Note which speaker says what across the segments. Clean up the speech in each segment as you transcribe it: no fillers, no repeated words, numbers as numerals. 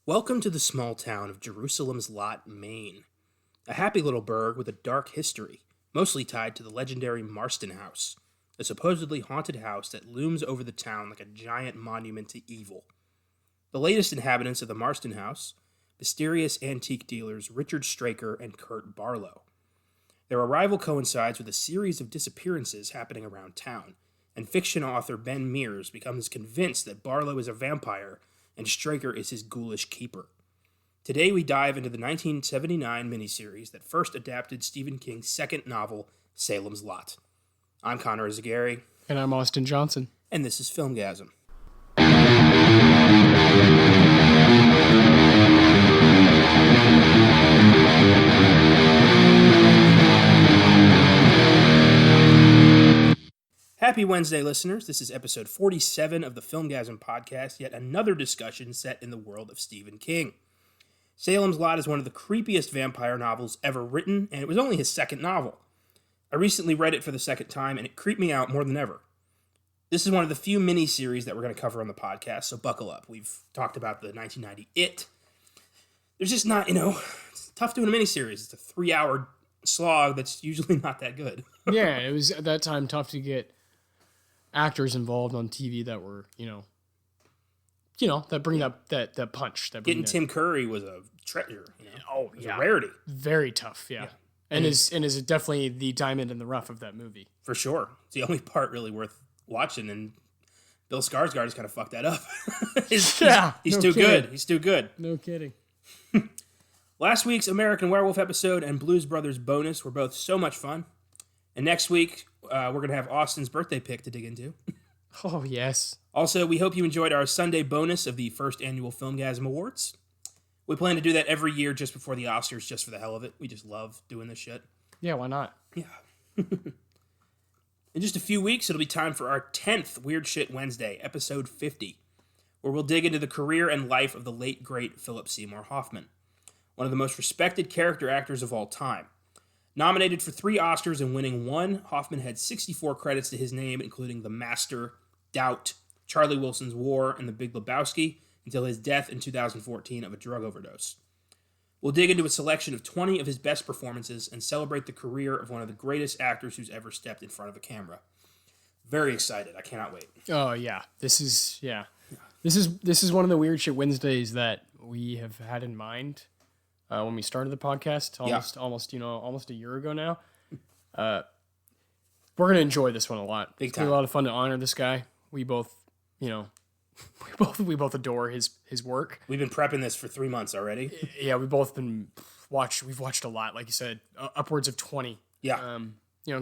Speaker 1: Welcome to the small town of Jerusalem's Lot, Maine. A happy little burg with a dark history, mostly tied to the legendary Marston House, a supposedly haunted house that looms over the town like a giant monument to evil. The latest inhabitants of the Marston House, mysterious antique dealers Richard Straker and Kurt Barlow. Their arrival coincides with a series of disappearances happening around town, and fiction author Ben Mears becomes convinced that Barlow is a vampire and Straker is his ghoulish keeper. Today we dive into the 1979 miniseries that first adapted Stephen King's second novel, Salem's Lot. I'm Connor Eyzaguirre.
Speaker 2: And I'm Austin Johnson.
Speaker 1: And this is Filmgazm. Happy Wednesday, listeners. This is episode 47 of the Filmgazm podcast, yet another discussion set in the world of Stephen King. Salem's Lot is one of the creepiest vampire novels ever written, and it was only his second novel. I recently read it for the second time, and it creeped me out more than ever. This is one of the few mini-series that we're going to cover on the podcast, so buckle up. We've talked about the 1990 It. There's just not, it's tough doing a mini-series. It's a 3-hour slog that's usually not that good.
Speaker 2: Yeah, it was at that time tough to get actors involved on TV that were, that bring up that punch.
Speaker 1: Getting Tim Curry was a treasure.
Speaker 2: Oh,
Speaker 1: it was a rarity.
Speaker 2: Very tough, yeah. And is definitely the diamond in the rough of that movie.
Speaker 1: For sure. It's the only part really worth watching, and Bill Skarsgård has kind of fucked that up. He's too good. He's too good.
Speaker 2: No kidding.
Speaker 1: Last week's American Werewolf episode and Blues Brothers bonus were both so much fun. And next week, we're going to have Austin's birthday pick to dig into.
Speaker 2: Oh, yes.
Speaker 1: Also, we hope you enjoyed our Sunday bonus of the first annual Filmgazm Awards. We plan to do that every year just before the Oscars, just for the hell of it. We just love doing this shit.
Speaker 2: Yeah, why not?
Speaker 1: Yeah. In just a few weeks, it'll be time for our 10th Weird Shit Wednesday, episode 50, where we'll dig into the career and life of the late, great Philip Seymour Hoffman, one of the most respected character actors of all time. Nominated for 3 Oscars and winning 1, Hoffman had 64 credits to his name, including The Master, Doubt, Charlie Wilson's War, and The Big Lebowski, until his death in 2014 of a drug overdose. We'll dig into a selection of 20 of his best performances and celebrate the career of one of the greatest actors who's ever stepped in front of a camera. Very excited. I cannot wait.
Speaker 2: Oh, yeah. This is one of the Weird Shit Wednesdays that we have had in mind. When we started the podcast, almost a year ago now, we're gonna enjoy this one a lot.
Speaker 1: Big
Speaker 2: It's
Speaker 1: time.
Speaker 2: gonna be a lot of fun to honor this guy. We both, we both adore his work.
Speaker 1: We've been prepping this for 3 months already.
Speaker 2: Yeah, we've both we've watched a lot, like you said, upwards of 20.
Speaker 1: Yeah.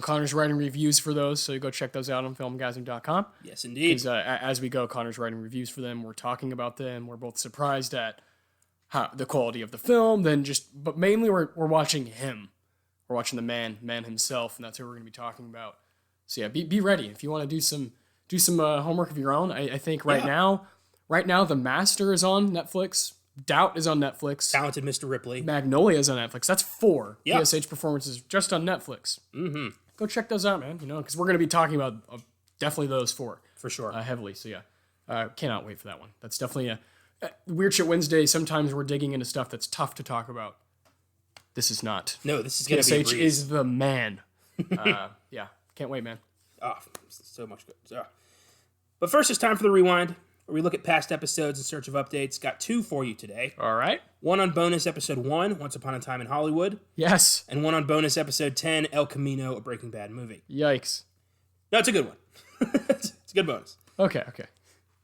Speaker 2: Connor's writing reviews for those, so you go check those out on filmgazm.com.
Speaker 1: Yes, indeed.
Speaker 2: Because as we go, Connor's writing reviews for them. We're talking about them. We're both surprised at the quality of the film, but mainly we're watching him. We're watching the man himself, and that's who we're going to be talking about. So yeah, be ready if you want to do some homework of your own. I think right now, The Master is on Netflix. Doubt is on Netflix.
Speaker 1: Talented Mr. Ripley.
Speaker 2: Magnolia is on Netflix. That's 4
Speaker 1: Yeah.
Speaker 2: PSH performances just on Netflix.
Speaker 1: Mm-hmm.
Speaker 2: Go check those out, man. Because we're going to be talking about definitely those 4
Speaker 1: For sure.
Speaker 2: heavily. So yeah, cannot wait for that one. That's definitely a Weird Shit Wednesday. Sometimes we're digging into stuff that's tough to talk about. This is not.
Speaker 1: No, this is going to be a
Speaker 2: PSH
Speaker 1: breeze.
Speaker 2: is the man. Yeah, can't wait, man.
Speaker 1: Oh, so much good. But first, it's time for the rewind, where we look at past episodes in search of updates. Got 2 for you today.
Speaker 2: All right.
Speaker 1: One on bonus episode 1, Once Upon a Time in Hollywood.
Speaker 2: Yes.
Speaker 1: And one on bonus episode 10, El Camino, a Breaking Bad movie.
Speaker 2: Yikes.
Speaker 1: No, it's a good one. It's a good bonus.
Speaker 2: Okay.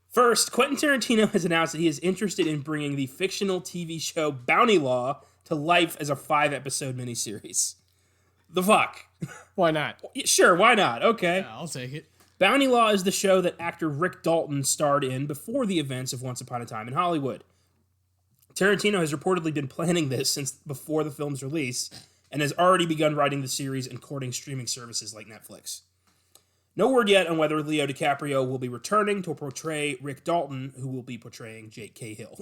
Speaker 1: First, Quentin Tarantino has announced that he is interested in bringing the fictional TV show Bounty Law to life as a 5-episode miniseries. The fuck?
Speaker 2: Why not?
Speaker 1: Sure, why not? Okay.
Speaker 2: Yeah, I'll take it.
Speaker 1: Bounty Law is the show that actor Rick Dalton starred in before the events of Once Upon a Time in Hollywood. Tarantino has reportedly been planning this since before the film's release and has already begun writing the series and courting streaming services like Netflix. No word yet on whether Leo DiCaprio will be returning to portray Rick Dalton, who will be portraying Jake Cahill.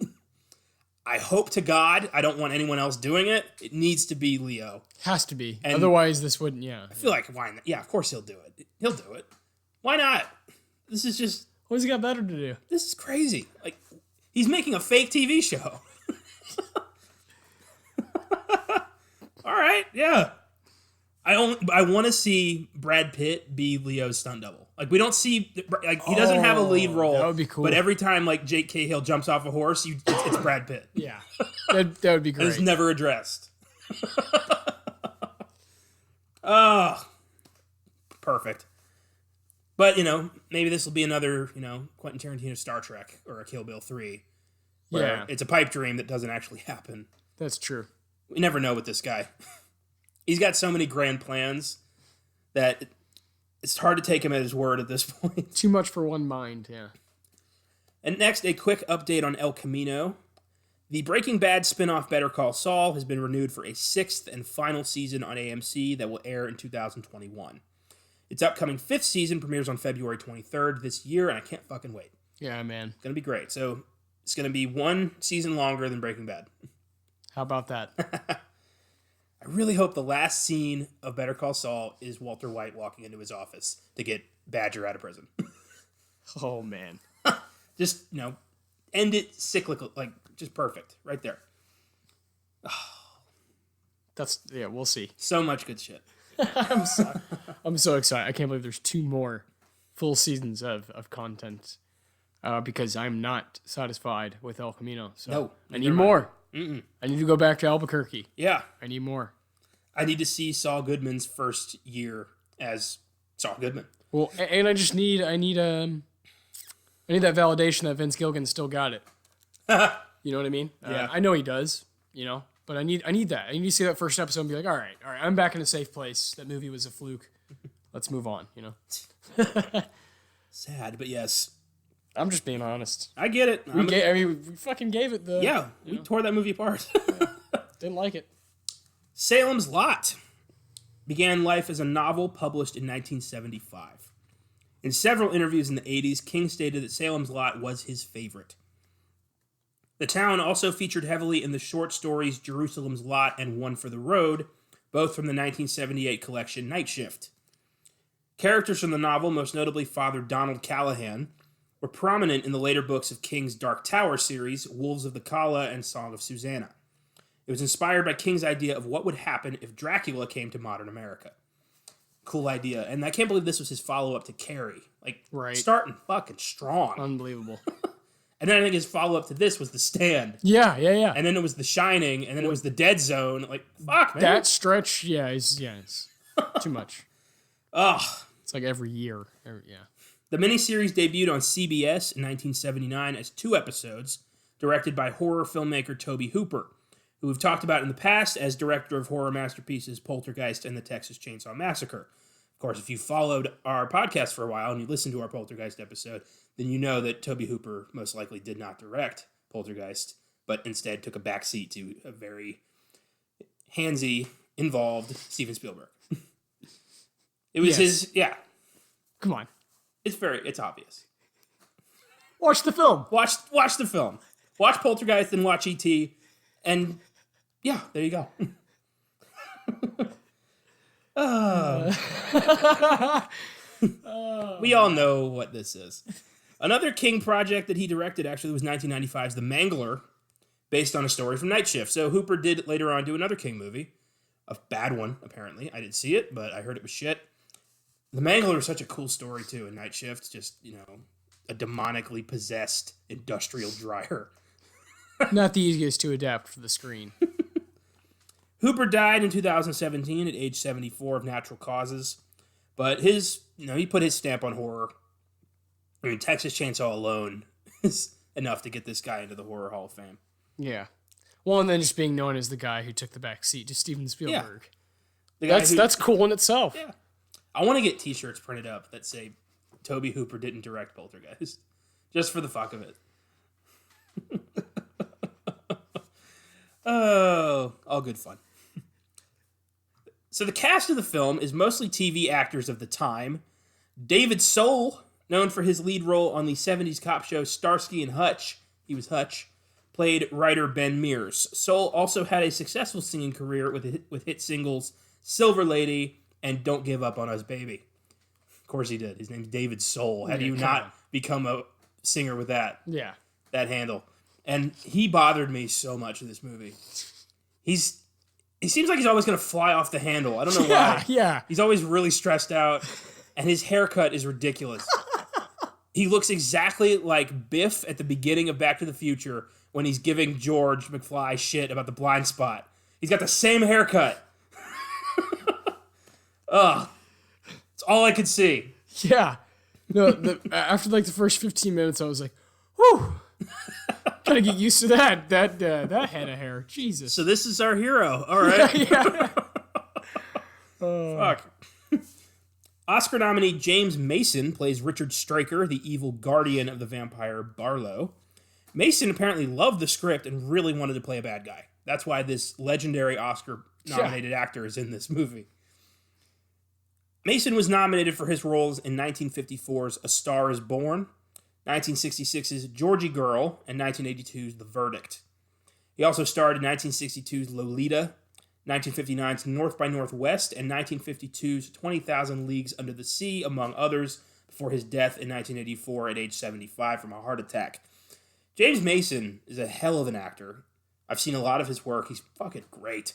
Speaker 1: I hope to God I don't want anyone else doing it. It needs to be Leo.
Speaker 2: Has to be.
Speaker 1: And
Speaker 2: otherwise, this wouldn't,
Speaker 1: I feel like, why not? Yeah, of course he'll do it. He'll do it. Why not? This is just...
Speaker 2: What's he got better to do?
Speaker 1: This is crazy. Like, he's making a fake TV show. right? Yeah. I want to see Brad Pitt be Leo's stunt double. Like, we don't see, like, he doesn't have a lead role.
Speaker 2: That would be cool.
Speaker 1: But every time, like, Jake Cahill jumps off a horse, it's Brad Pitt.
Speaker 2: Yeah. That would be great.
Speaker 1: And it's never addressed. Oh, perfect. But, maybe this will be another, Quentin Tarantino Star Trek or a Kill Bill 3. Where it's a pipe dream that doesn't actually happen.
Speaker 2: That's true.
Speaker 1: We never know with this guy. He's got so many grand plans that it's hard to take him at his word at this point.
Speaker 2: Too much for one mind, yeah.
Speaker 1: And next, a quick update on El Camino. The Breaking Bad spin-off Better Call Saul has been renewed for a 6th and final season on AMC that will air in 2021. Its upcoming 5th season premieres on February 23rd this year, and I can't fucking wait.
Speaker 2: Yeah, man.
Speaker 1: It's going to be great. So it's going to be 1 season longer than Breaking Bad.
Speaker 2: How about that?
Speaker 1: I really hope the last scene of Better Call Saul is Walter White walking into his office to get Badger out of prison.
Speaker 2: Oh, man.
Speaker 1: Just, end it cyclical, like, just perfect. Right there.
Speaker 2: We'll see.
Speaker 1: So much good shit.
Speaker 2: I'm so excited. I can't believe there's 2 more full seasons of content because I'm not satisfied with El Camino. So
Speaker 1: No.
Speaker 2: I need more.
Speaker 1: Mm-mm.
Speaker 2: I need to go back to Albuquerque.
Speaker 1: Yeah.
Speaker 2: I need more.
Speaker 1: I need to see Saul Goodman's first year as Saul Goodman.
Speaker 2: Well, and I need that validation that Vince Gilligan still got it. You know what I mean?
Speaker 1: Yeah.
Speaker 2: I know he does, but I need that. I need to see that first episode and be like, all right, I'm back in a safe place. That movie was a fluke. Let's move on,
Speaker 1: Sad, but yes.
Speaker 2: I'm just being honest.
Speaker 1: I get it.
Speaker 2: We fucking gave it the...
Speaker 1: Yeah, we tore that movie apart.
Speaker 2: Didn't like it.
Speaker 1: Salem's Lot began life as a novel published in 1975. In several interviews in the 80s, King stated that Salem's Lot was his favorite. The town also featured heavily in the short stories Jerusalem's Lot and One for the Road, both from the 1978 collection Night Shift. Characters from the novel, most notably Father Donald Callahan, were prominent in the later books of King's Dark Tower series, Wolves of the Kala and Song of Susanna. It was inspired by King's idea of what would happen if Dracula came to modern America. Cool idea. And I can't believe this was his follow-up to Carrie. Like,
Speaker 2: right.
Speaker 1: Starting fucking strong.
Speaker 2: Unbelievable.
Speaker 1: And then I think his follow-up to this was The Stand.
Speaker 2: Yeah.
Speaker 1: And then it was The Shining, and then it was The Dead Zone. Like, fuck, man.
Speaker 2: That stretch, it's too much.
Speaker 1: Ugh.
Speaker 2: It's like every year.
Speaker 1: The miniseries debuted on CBS in 1979 as 2 episodes, directed by horror filmmaker Tobe Hooper, who we've talked about in the past as director of horror masterpieces Poltergeist and the Texas Chainsaw Massacre. Of course, if you followed our podcast for a while and you listened to our Poltergeist episode, then you know that Tobe Hooper most likely did not direct Poltergeist, but instead took a backseat to a very handsy, involved Steven Spielberg. It was his.
Speaker 2: Come on.
Speaker 1: It's obvious.
Speaker 2: Watch the film.
Speaker 1: Watch the film. Watch Poltergeist and watch E.T. And yeah, there you go. We all know what this is. Another King project that he directed actually was 1995's The Mangler, based on a story from Night Shift. So Hooper did later on do another King movie. A bad one, apparently. I didn't see it, but I heard it was shit. The Mangler is such a cool story, too, in Night Shift. Just, a demonically possessed industrial dryer.
Speaker 2: Not the easiest to adapt for the screen.
Speaker 1: Hooper died in 2017 at age 74 of natural causes. But he put his stamp on horror. I mean, Texas Chainsaw alone is enough to get this guy into the Horror Hall of Fame.
Speaker 2: Yeah. Well, and then just being known as the guy who took the back seat to Steven Spielberg.
Speaker 1: Yeah.
Speaker 2: That's cool in itself.
Speaker 1: Yeah. I want to get t-shirts printed up that say Tobe Hooper didn't direct Poltergeist. Just for the fuck of it. Oh, all good fun. So the cast of the film is mostly TV actors of the time. David Soul, known for his lead role on the 70s cop show Starsky and Hutch, he was Hutch, played writer Ben Mears. Soul also had a successful singing career with hit singles Silver Lady and Don't Give Up on Us Baby. Of course he did. His name's David Soul. How do you not become a singer with that?
Speaker 2: Yeah.
Speaker 1: That handle. And he bothered me so much in this movie. He seems like he's always going to fly off the handle. I don't know
Speaker 2: Yeah,
Speaker 1: why.
Speaker 2: yeah.
Speaker 1: He's always really stressed out, and his haircut is ridiculous. He looks exactly like Biff at the beginning of Back to the Future when he's giving George McFly shit about the blind spot. He's got the same haircut. Ugh. It's all I could see.
Speaker 2: Yeah. No, after like the first 15 minutes, I was like, whew. Gotta get used to that head of hair. Jesus.
Speaker 1: So this is our hero. All right.
Speaker 2: Yeah.
Speaker 1: Fuck. Oscar nominee James Mason plays Richard Stryker, the evil guardian of the vampire Barlow. Mason apparently loved the script and really wanted to play a bad guy. That's why this legendary Oscar-nominated actor is in this movie. Mason was nominated for his roles in 1954's A Star is Born, 1966's Georgie Girl, and 1982's The Verdict. He also starred in 1962's Lolita, 1959's North by Northwest, and 1952's 20,000 Leagues Under the Sea, among others, before his death in 1984 at age 75 from a heart attack. James Mason is a hell of an actor. I've seen a lot of his work. He's fucking great.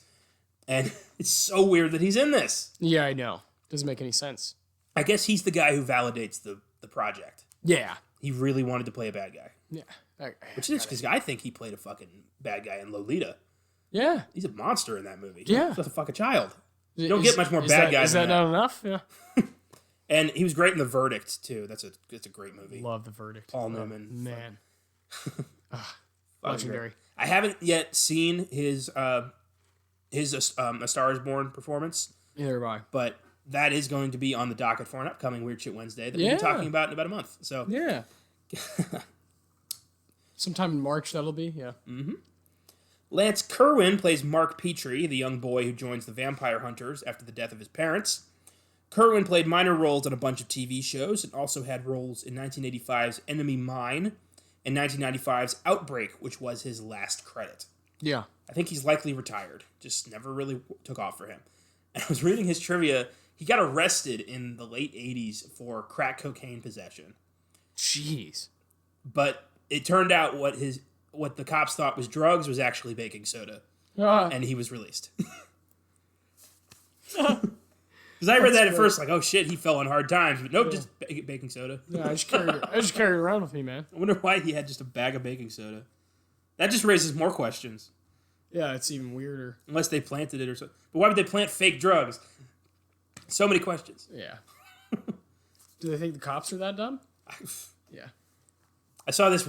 Speaker 1: And it's so weird that he's in this.
Speaker 2: Yeah, I know. Doesn't make any sense.
Speaker 1: I guess he's the guy who validates the project.
Speaker 2: Yeah.
Speaker 1: He really wanted to play a bad guy.
Speaker 2: Yeah.
Speaker 1: Which is because I think he played a fucking bad guy in Lolita.
Speaker 2: Yeah.
Speaker 1: He's a monster in that movie.
Speaker 2: Yeah.
Speaker 1: He's just a fucking child. You don't get much more bad guys than that.
Speaker 2: Is that not enough? Yeah.
Speaker 1: And he was great in The Verdict, too. That's a great movie.
Speaker 2: Love The Verdict.
Speaker 1: Paul Newman.
Speaker 2: Man. Legendary.
Speaker 1: I haven't yet seen his A Star is Born performance.
Speaker 2: Neither have I.
Speaker 1: But that is going to be on the docket for an upcoming Weird Shit Wednesday that we'll be talking about in about a month. So
Speaker 2: yeah. Sometime in March, that'll be, yeah.
Speaker 1: Mm-hmm. Lance Kerwin plays Mark Petrie, the young boy who joins the vampire hunters after the death of his parents. Kerwin played minor roles on a bunch of TV shows and also had roles in 1985's Enemy Mine and 1995's Outbreak, which was his last credit.
Speaker 2: Yeah.
Speaker 1: I think he's likely retired. Just never really took off for him. And I was reading his trivia. He got arrested in the late 80s for crack cocaine possession.
Speaker 2: Jeez.
Speaker 1: But it turned out what the cops thought was drugs was actually baking soda. And he was released. Because I read that at first, like, oh shit, he fell on hard times. But nope, just baking soda.
Speaker 2: Yeah, I just carried it around with me, man.
Speaker 1: I wonder why he had just a bag of baking soda. That just raises more questions.
Speaker 2: Yeah, it's even weirder.
Speaker 1: Unless they planted it or something. But why would they plant fake drugs? So many questions.
Speaker 2: Yeah. Do they think the cops are that dumb? Yeah.
Speaker 1: I saw this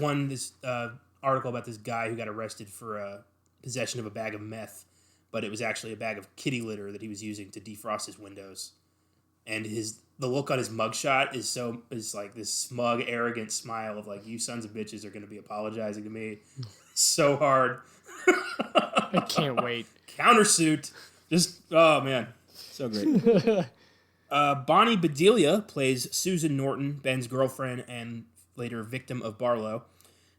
Speaker 1: article about this guy who got arrested for possession of a bag of meth, but it was actually a bag of kitty litter that he was using to defrost his windows. And the look on his mugshot is like this smug, arrogant smile of like, you sons of bitches are going to be apologizing to me so hard.
Speaker 2: I can't wait.
Speaker 1: Countersuit. Just, oh man. So great. Bonnie Bedelia plays Susan Norton, Ben's girlfriend and later victim of Barlow.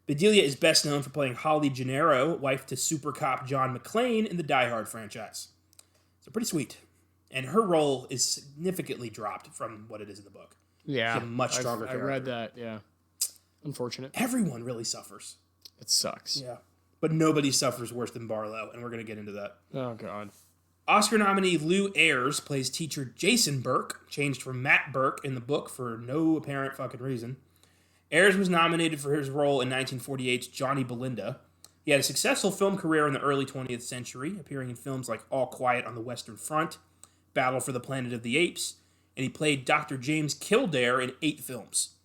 Speaker 1: Bedelia is best known for playing Holly Gennaro, wife to super cop John McClane in the Die Hard franchise. So pretty sweet. And her role is significantly dropped from what it is in the book.
Speaker 2: Yeah.
Speaker 1: She's a much stronger character.
Speaker 2: I read that, yeah. Unfortunate.
Speaker 1: Everyone really suffers.
Speaker 2: It sucks.
Speaker 1: Yeah. But nobody suffers worse than Barlow, and we're going to get into that.
Speaker 2: Oh, God.
Speaker 1: Oscar nominee Lou Ayres plays teacher Jason Burke, changed from Matt Burke in the book for no apparent fucking reason. Ayres was nominated for his role in 1948's Johnny Belinda. He had a successful film career in the early 20th century, appearing in films like All Quiet on the Western Front, Battle for the Planet of the Apes, and he played Dr. James Kildare in 8 films.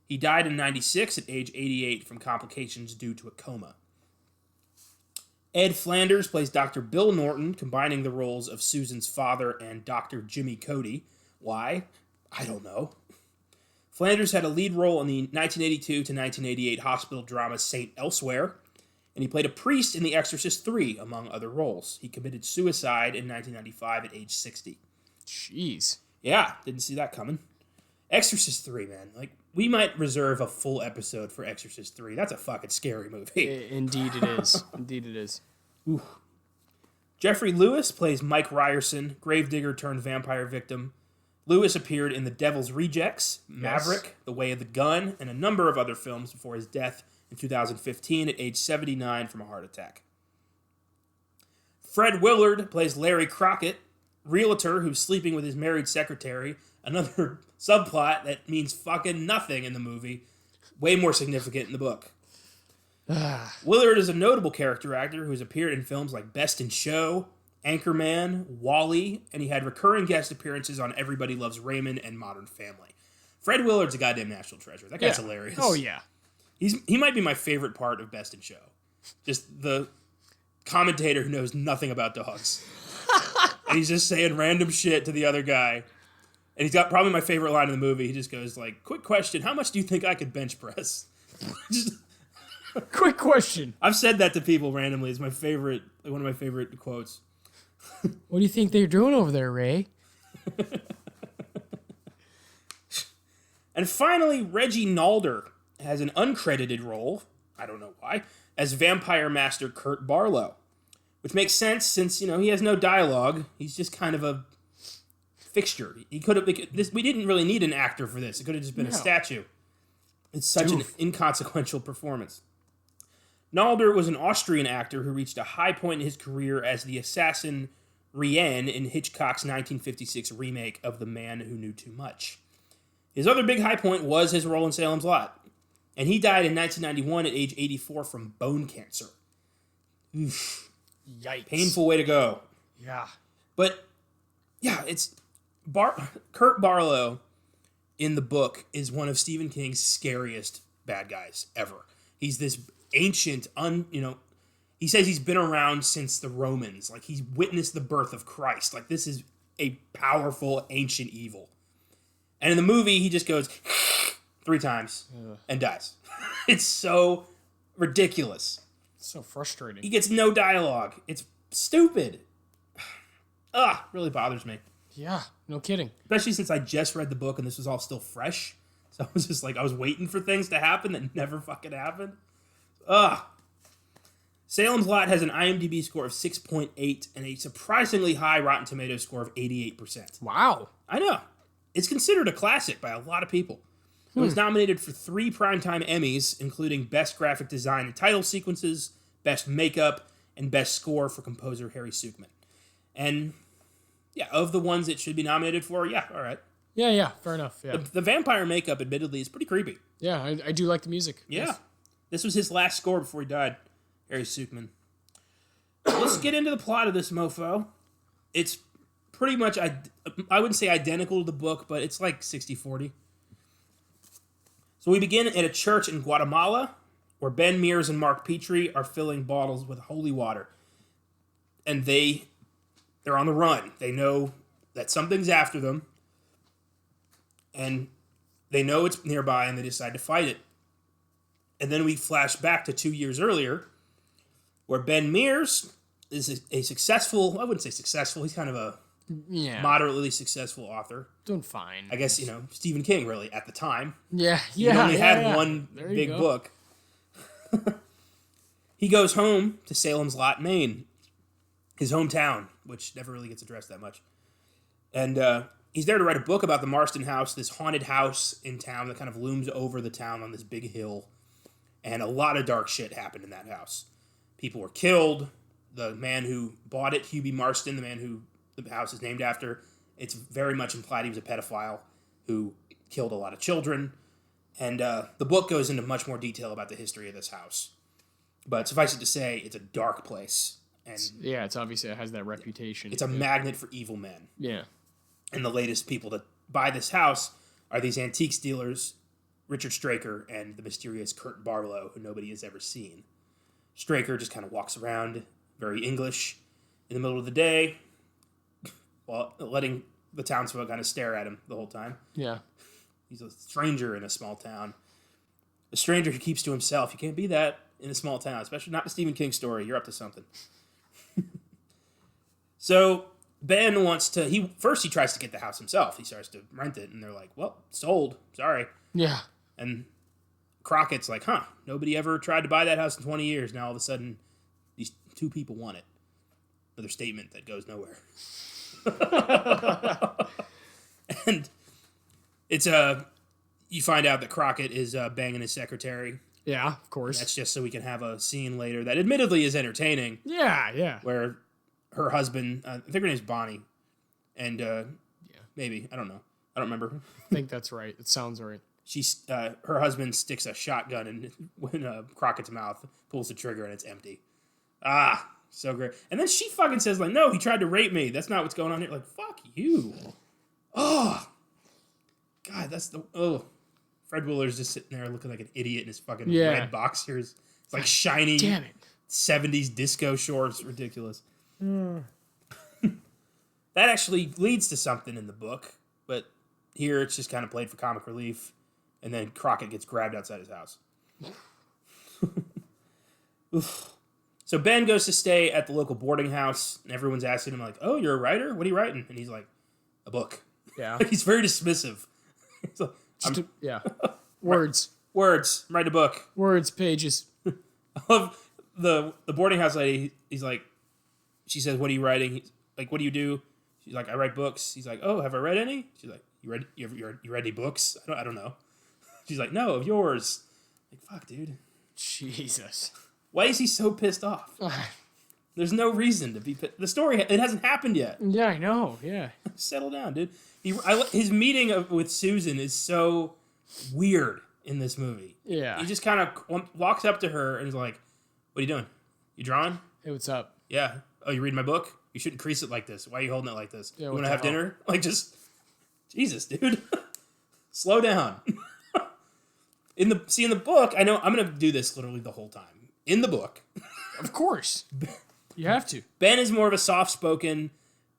Speaker 1: He died in 96 at age 88 from complications due to a coma. Ed Flanders plays Dr. Bill Norton, combining the roles of Susan's father and Dr. Jimmy Cody. Why? I don't know. Flanders had a lead role in the 1982 to 1988 hospital drama St. Elsewhere, and he played a priest in The Exorcist III, among other roles. He committed suicide in 1995 at age 60.
Speaker 2: Jeez.
Speaker 1: Yeah, didn't see that coming. Exorcist 3, man. Like, we might reserve a full episode for Exorcist 3. That's a fucking scary movie.
Speaker 2: Indeed it is. Indeed it is.
Speaker 1: Ooh. Jeffrey Lewis plays Mike Ryerson, gravedigger turned vampire victim. Lewis appeared in The Devil's Rejects, Maverick, The Way of the Gun, and a number of other films before his death in 2015 at age 79 from a heart attack. Fred Willard plays Larry Crockett, realtor who's sleeping with his married secretary. Another subplot that means fucking nothing in the movie. Way more significant in the book. Willard is a notable character actor who has appeared in films like Best in Show, Anchorman, Wall-E, and he had recurring guest appearances on Everybody Loves Raymond and Modern Family. Fred Willard's a goddamn national treasure. That guy's hilarious.
Speaker 2: Oh, yeah.
Speaker 1: He might be my favorite part of Best in Show. Just the commentator who knows nothing about dogs. And he's just saying random shit to the other guy. And he's got probably my favorite line in the movie. He just goes like, quick question, how much do you think I could bench press?
Speaker 2: Quick question.
Speaker 1: I've said that to people randomly. It's my favorite, like one of my favorite quotes.
Speaker 2: What do you think they're doing over there, Ray?
Speaker 1: And finally, Reggie Nalder has an uncredited role, I don't know why, as Vampire Master Kurt Barlow. Which makes sense since, you know, he has no dialogue. He's just kind of a fixture. He could have, we didn't really need an actor for this. It could have just been a statue. It's such an inconsequential performance. Nalder was an Austrian actor who reached a high point in his career as the assassin Rien in Hitchcock's 1956 remake of The Man Who Knew Too Much. His other big high point was his role in Salem's Lot. And he died in 1991 at age 84 from bone cancer. Oof.
Speaker 2: Yikes.
Speaker 1: Painful way to go.
Speaker 2: Yeah.
Speaker 1: But, yeah, it's... Kurt Barlow in the book is one of Stephen King's scariest bad guys ever. He's this ancient, he says he's been around since the Romans. Like, he's witnessed the birth of Christ. Like, this is a powerful, ancient evil. And in the movie, he just goes 3 times and dies. It's so ridiculous.
Speaker 2: It's so frustrating.
Speaker 1: He gets no dialogue. It's stupid. Really bothers me.
Speaker 2: Yeah, no kidding.
Speaker 1: Especially since I just read the book and this was all still fresh. So I was just like, I was waiting for things to happen that never fucking happened. Salem's Lot has an IMDb score of 6.8 and a surprisingly high Rotten Tomatoes score of 88%.
Speaker 2: Wow.
Speaker 1: I know. It's considered a classic by a lot of people. It was nominated for 3 Primetime Emmys, including Best Graphic Design and Title Sequences, Best Makeup, and Best Score for composer Harry Sukman. And, yeah, of the ones it should be nominated for, yeah, all right.
Speaker 2: Yeah, fair enough. Yeah.
Speaker 1: The vampire makeup, admittedly, is pretty creepy.
Speaker 2: Yeah, I do like the music.
Speaker 1: Yeah.
Speaker 2: Yes.
Speaker 1: This was his last score before he died, Harry Sukman. Let's get into the plot of this mofo. It's pretty much, I wouldn't say identical to the book, but it's like 60-40. So we begin at a church in Guatemala where Ben Mears and Mark Petrie are filling bottles with holy water. And they're on the run. They know that something's after them. And they know it's nearby and they decide to fight it. And then we flash back to 2 years earlier where Ben Mears is a successful, I wouldn't say successful, he's kind of a moderately successful author.
Speaker 2: Doing fine.
Speaker 1: I guess, Stephen King, really, at the time.
Speaker 2: Yeah.
Speaker 1: He only had one big book. He goes home to Salem's Lot, Maine, his hometown, which never really gets addressed that much. And he's there to write a book about the Marston House, this haunted house in town that kind of looms over the town on this big hill. And a lot of dark shit happened in that house. People were killed. The man who bought it, Hubie Marston, the man who the house is named after, it's very much implied he was a pedophile who killed a lot of children. And the book goes into much more detail about the history of this house. But suffice it to say, it's a dark place. And
Speaker 2: it's obviously it has that reputation.
Speaker 1: It's a magnet for evil men.
Speaker 2: Yeah.
Speaker 1: And the latest people to buy this house are these antiques dealers, Richard Straker and the mysterious Kurt Barlow, who nobody has ever seen. Straker just kind of walks around, very English, in the middle of the day, while letting the townsfolk kind of stare at him the whole time.
Speaker 2: Yeah.
Speaker 1: He's a stranger in a small town. A stranger who keeps to himself. You can't be that in a small town, especially not a Stephen King story. You're up to something. So Ben wants to, first he tries to get the house himself. He starts to rent it, and they're like, well, sold. Sorry.
Speaker 2: Yeah.
Speaker 1: And Crockett's like, nobody ever tried to buy that house in 20 years. Now all of a sudden, these 2 people want it. Another statement that goes nowhere. And it's you find out that Crockett is banging his secretary.
Speaker 2: Yeah, of course.
Speaker 1: That's just so we can have a scene later that admittedly is entertaining.
Speaker 2: Yeah.
Speaker 1: Where her husband, I think her name's Bonnie, and maybe, I don't know. I don't remember.
Speaker 2: I think that's right. It sounds right.
Speaker 1: Her husband sticks a shotgun in Crockett's mouth, pulls the trigger, and it's empty. Ah, so great. And then she fucking says, like, no, he tried to rape me. That's not what's going on here. Like, fuck you. Oh, God, Fred Willard's just sitting there looking like an idiot in his fucking red boxers. It's like shiny
Speaker 2: Damn it.
Speaker 1: 70s disco shorts. Ridiculous. That actually leads to something in the book, but here it's just kind of played for comic relief, and then Crockett gets grabbed outside his house. So Ben goes to stay at the local boarding house, and everyone's asking him, like, oh, you're a writer? What are you writing? And he's like, a book.
Speaker 2: Yeah.
Speaker 1: He's very dismissive. He's like,
Speaker 2: Words.
Speaker 1: Words. I'm writing a book.
Speaker 2: Words, pages.
Speaker 1: I love the boarding house lady. He's like, she says, what are you writing? He's like, what do you do? She's like, I write books. He's like, oh, have I read any? She's like, you read any books? I don't know. She's like, no, of yours. Like, fuck, dude.
Speaker 2: Jesus.
Speaker 1: Why is he so pissed off? There's no reason to be pissed. The story, it hasn't happened yet.
Speaker 2: Yeah, I know. Yeah.
Speaker 1: Settle down, dude. His meeting with Susan is so weird in this movie.
Speaker 2: Yeah.
Speaker 1: He just kind of walks up to her and is like, what are you doing? You drawing?
Speaker 2: Hey, what's up?
Speaker 1: Yeah. Oh, you reading my book? You shouldn't crease it like this. Why are you holding it like this?
Speaker 2: Yeah,
Speaker 1: you want to have dinner? Like, just... Jesus, dude. Slow down. In the book, I know I'm going to do this literally the whole time. In the book.
Speaker 2: Of course. You have to.
Speaker 1: Ben is more of a soft-spoken,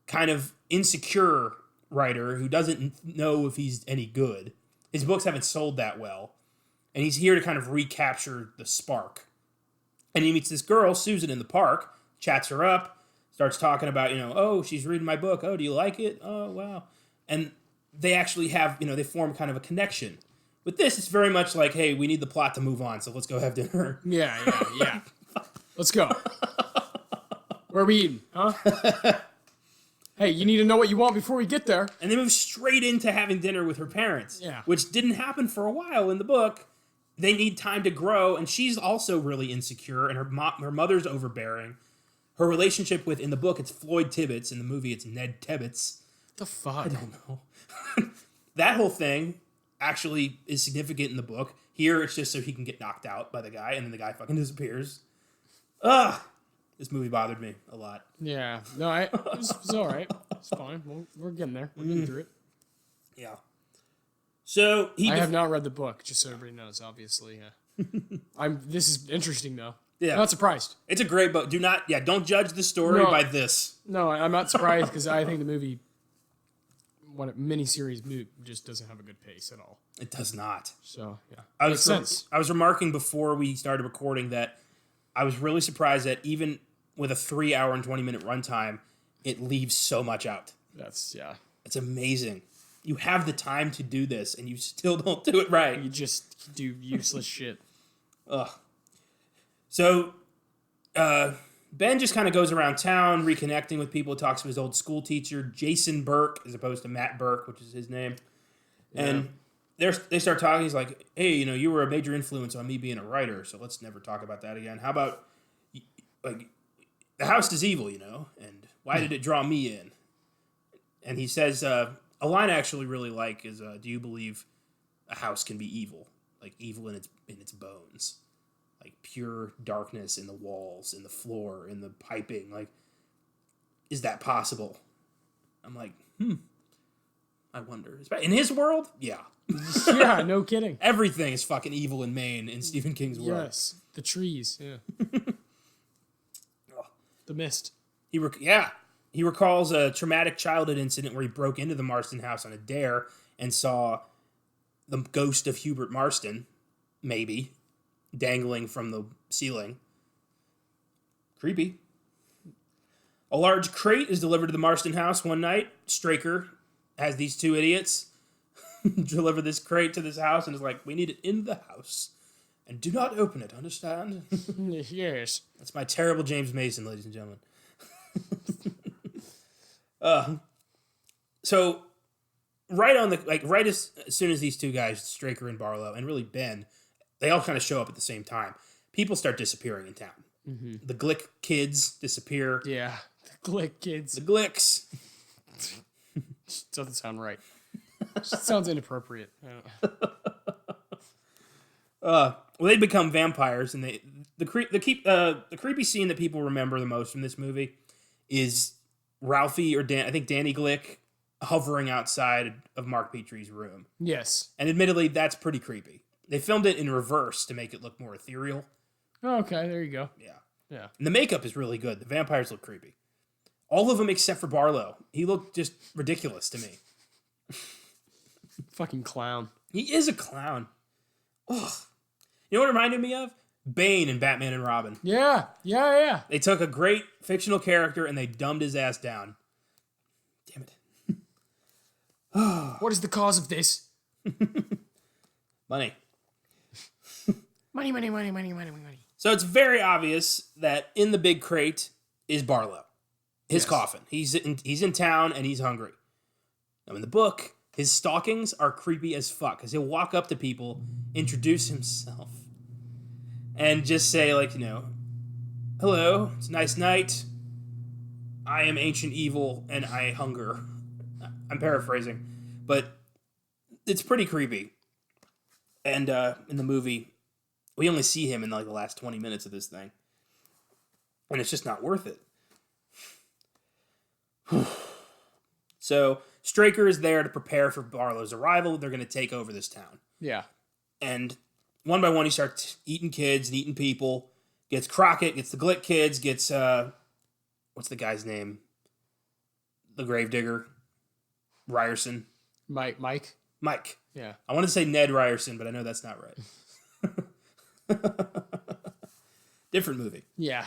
Speaker 1: kind of insecure writer who doesn't know if he's any good. His books haven't sold that well. And he's here to kind of recapture the spark. And he meets this girl, Susan, in the park, chats her up, starts talking about, oh, she's reading my book. Oh, do you like it? Oh, wow. And they actually have, they form kind of a connection. With this, it's very much like, hey, we need the plot to move on, so let's go have dinner.
Speaker 2: Yeah. Let's go. Where are we eating, huh? Hey, you need to know what you want before we get there.
Speaker 1: And they move straight into having dinner with her parents.
Speaker 2: Yeah.
Speaker 1: Which didn't happen for a while in the book. They need time to grow, and she's also really insecure, and her mother's overbearing. Her relationship in the book, it's Floyd Tibbets. In the movie, it's Ned Tibbets.
Speaker 2: What the fuck?
Speaker 1: I don't know. That whole thing actually is significant in the book. Here, it's just so he can get knocked out by the guy, and then the guy fucking disappears. Ugh! This movie bothered me a lot.
Speaker 2: Yeah. No, it was all right. It's fine. We're getting there. We're getting through it.
Speaker 1: Yeah. So,
Speaker 2: I have not read the book, just so everybody knows, obviously. Yeah. This is interesting, though.
Speaker 1: Yeah.
Speaker 2: I'm not surprised.
Speaker 1: It's a great book. Don't judge the story by this.
Speaker 2: No, I'm not surprised, because I think the movie... miniseries just doesn't have a good pace at all.
Speaker 1: It does not.
Speaker 2: So, yeah.
Speaker 1: Makes sense. I was remarking before we started recording that I was really surprised that even with a 3-hour and 20-minute runtime, it leaves so much out. It's amazing. You have the time to do this, and you still don't do it right.
Speaker 2: You just do useless shit.
Speaker 1: Ugh. So, Ben just kind of goes around town, reconnecting with people, talks to his old school teacher, Jason Burke, as opposed to Matt Burke, which is his name. Yeah. And they start talking. He's like, hey, you were a major influence on me being a writer, so let's never talk about that again. How about, like, the house is evil, and why did it draw me in? And he says, a line I actually really like is, do you believe a house can be evil? Like, evil in its bones. Like, pure darkness in the walls, in the floor, in the piping. Like, is that possible? I'm like, I wonder. In his world? Yeah.
Speaker 2: Yeah, no kidding.
Speaker 1: Everything is fucking evil in Maine in Stephen King's world.
Speaker 2: Yes. The trees, yeah. The mist.
Speaker 1: He recalls a traumatic childhood incident where he broke into the Marston house on a dare and saw the ghost of Hubert Marston, maybe, dangling from the ceiling. Creepy. A large crate is delivered to the Marston house one night. Straker has these two idiots deliver this crate to this house and is like, we need it in the house. And do not open it, understand?
Speaker 2: Yes.
Speaker 1: That's my terrible James Mason, ladies and gentlemen. So, right as soon as these two guys, Straker and Barlow, and really Ben, they all kind of show up at the same time, people start disappearing in town. Mm-hmm. The Glick kids disappear.
Speaker 2: Yeah. Glick kids.
Speaker 1: The Glicks.
Speaker 2: Doesn't sound right. Sounds inappropriate. I don't know.
Speaker 1: Well, they become vampires, and the creepy scene that people remember the most from this movie is Ralphie or I think Danny Glick hovering outside of Mark Petrie's room.
Speaker 2: Yes.
Speaker 1: And admittedly, that's pretty creepy. They filmed it in reverse to make it look more ethereal.
Speaker 2: Oh, okay, there you go.
Speaker 1: Yeah. And the makeup is really good. The vampires look creepy. All of them except for Barlow. He looked just ridiculous to me.
Speaker 2: Fucking clown.
Speaker 1: He is a clown. Ugh. You know what it reminded me of? Bane in Batman and Robin.
Speaker 2: Yeah.
Speaker 1: They took a great fictional character and they dumbed his ass down. Damn it.
Speaker 2: What is the cause of this?
Speaker 1: Money.
Speaker 2: Money.
Speaker 1: So it's very obvious that in the big crate is Barlow. His coffin. He's in town and he's hungry. Now in the book, his stalkings are creepy as fuck because he'll walk up to people, introduce himself, and just say like, hello, it's a nice night. I am ancient evil and I hunger. I'm paraphrasing, but it's pretty creepy. And in the movie, we only see him in like the last 20 minutes of this thing. And it's just not worth it. So Straker is there to prepare for Barlow's arrival. They're going to take over this town.
Speaker 2: Yeah.
Speaker 1: And one by one, he starts eating kids and eating people. Gets Crockett, gets the Glick kids, gets, what's the guy's name? The gravedigger. Ryerson.
Speaker 2: Mike.
Speaker 1: Yeah. I want to say Ned Ryerson, but I know that's not right. Different movie.
Speaker 2: Yeah.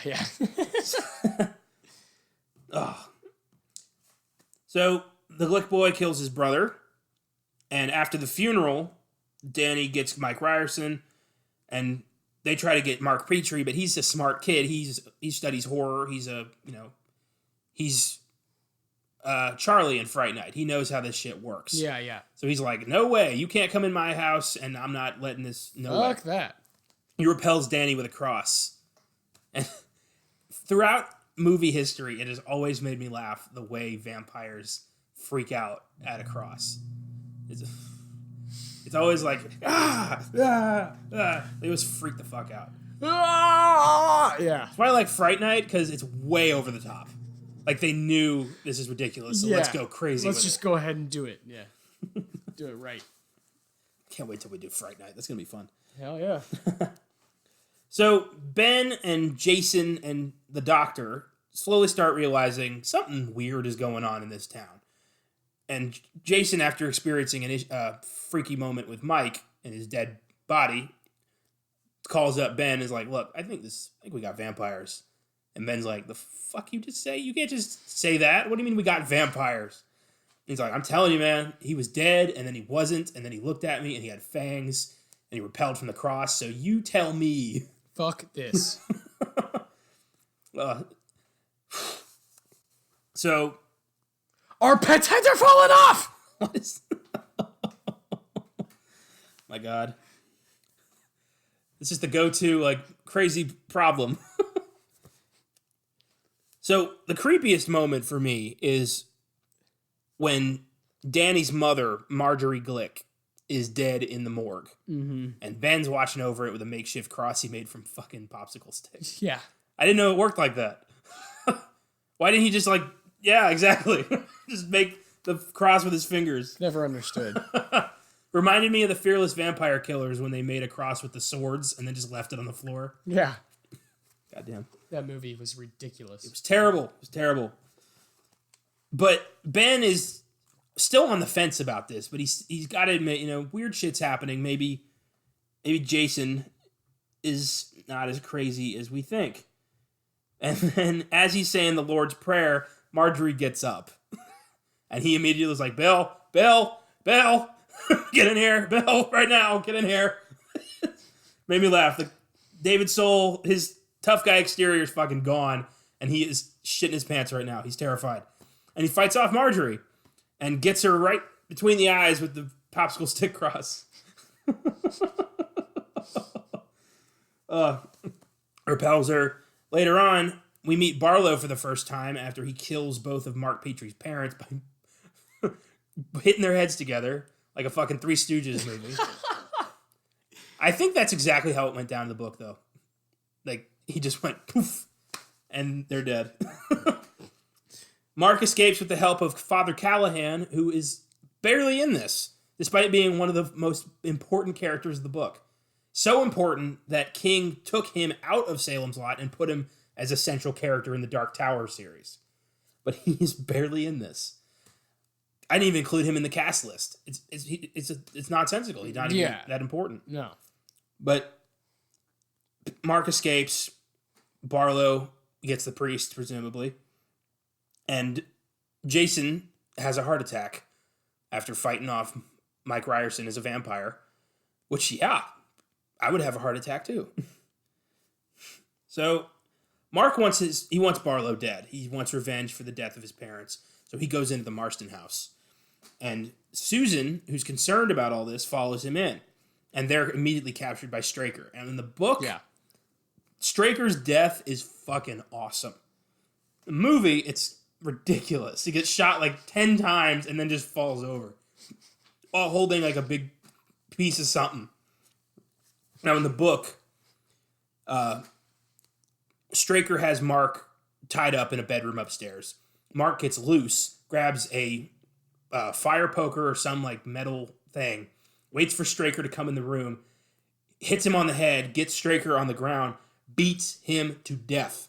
Speaker 1: So the Glick boy kills his brother, and after the funeral, Danny gets Mike Ryerson, and they try to get Mark Petrie, but he's a smart kid. He studies horror. He's Charlie in Fright Night. He knows how this shit works.
Speaker 2: Yeah.
Speaker 1: So he's like, no way, you can't come in my house, and I'm not letting this. No way.
Speaker 2: Fuck that.
Speaker 1: He repels Danny with a cross. And throughout movie history, it has always made me laugh the way vampires freak out at a cross. It's always like, they always freak the fuck out.
Speaker 2: Yeah.
Speaker 1: It's why I like Fright Night, because it's way over the top. Like, they knew this is ridiculous, so let's go crazy
Speaker 2: Let's just go ahead and do it. Yeah. Do it right.
Speaker 1: Can't wait till we do Fright Night. That's going to be fun.
Speaker 2: Hell yeah.
Speaker 1: So Ben and Jason and the doctor slowly start realizing something weird is going on in this town. And Jason, after experiencing a freaky moment with Mike and his dead body, calls up Ben and is like, look, I think we got vampires. And Ben's like, the fuck you just say? You can't just say that. What do you mean we got vampires? And he's like, I'm telling you, man, he was dead and then he wasn't. And then he looked at me and he had fangs and he repelled from the cross. So you tell me.
Speaker 2: Fuck this.
Speaker 1: So
Speaker 2: our pets' heads are falling off.
Speaker 1: What is? My God, this is the go-to like crazy problem. So the creepiest moment for me is when Danny's mother, Marjorie Glick, is dead in the morgue, and Ben's watching over it with a makeshift cross he made from fucking popsicle sticks.
Speaker 2: Yeah,
Speaker 1: I didn't know it worked like that. Why didn't he just like? Yeah, exactly. Just make the cross with his fingers.
Speaker 2: Never understood.
Speaker 1: Reminded me of the Fearless Vampire Killers when they made a cross with the swords and then just left it on the floor.
Speaker 2: Yeah.
Speaker 1: Goddamn.
Speaker 2: That movie was ridiculous.
Speaker 1: It was terrible. But Ben is still on the fence about this, but he's got to admit, weird shit's happening. Maybe Jason is not as crazy as we think. And then as he's saying the Lord's Prayer, Marjorie gets up. And he immediately was like, Bill, get in here. Bill, right now, get in here. Made me laugh. David Soul, his tough guy exterior is fucking gone. And he is shitting his pants right now. He's terrified. And he fights off Marjorie. And gets her right between the eyes with the popsicle stick cross. Repels her. Later on, we meet Barlow for the first time after he kills both of Mark Petrie's parents by hitting their heads together like a fucking Three Stooges movie. I think that's exactly how it went down in the book, though. Like, he just went poof, and they're dead. Mark escapes with the help of Father Callahan, who is barely in this, despite being one of the most important characters of the book. So important that King took him out of Salem's Lot and put him as a central character in the Dark Tower series. But he is barely in this. I didn't even include him in the cast list. It's nonsensical. He's not even that important.
Speaker 2: No.
Speaker 1: But Mark escapes. Barlow gets the priest, presumably. And Jason has a heart attack after fighting off Mike Ryerson as a vampire. Which, yeah, I would have a heart attack too. So Mark wants Barlow dead. He wants revenge for the death of his parents. So he goes into the Marston house. And Susan, who's concerned about all this, follows him in. And they're immediately captured by Straker. And in the book, Straker's death is fucking awesome. The movie, it's ridiculous. He gets shot like 10 times and then just falls over, while holding like a big piece of something. Now in the book, Straker has Mark tied up in a bedroom upstairs. Mark gets loose, grabs a fire poker or some like metal thing, waits for Straker to come in the room, hits him on the head, gets Straker on the ground, beats him to death.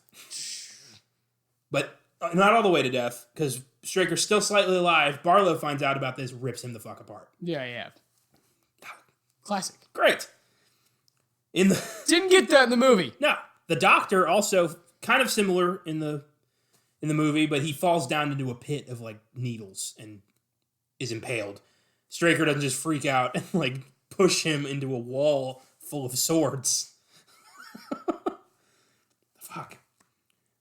Speaker 1: But not all the way to death, because Straker's still slightly alive. Barlow finds out about this, rips him the fuck apart.
Speaker 2: Yeah. Classic.
Speaker 1: Great.
Speaker 2: Didn't get that in the movie.
Speaker 1: No. The Doctor also kind of similar in the movie, but he falls down into a pit of like needles and is impaled. Straker doesn't just freak out and like push him into a wall full of swords. Fuck.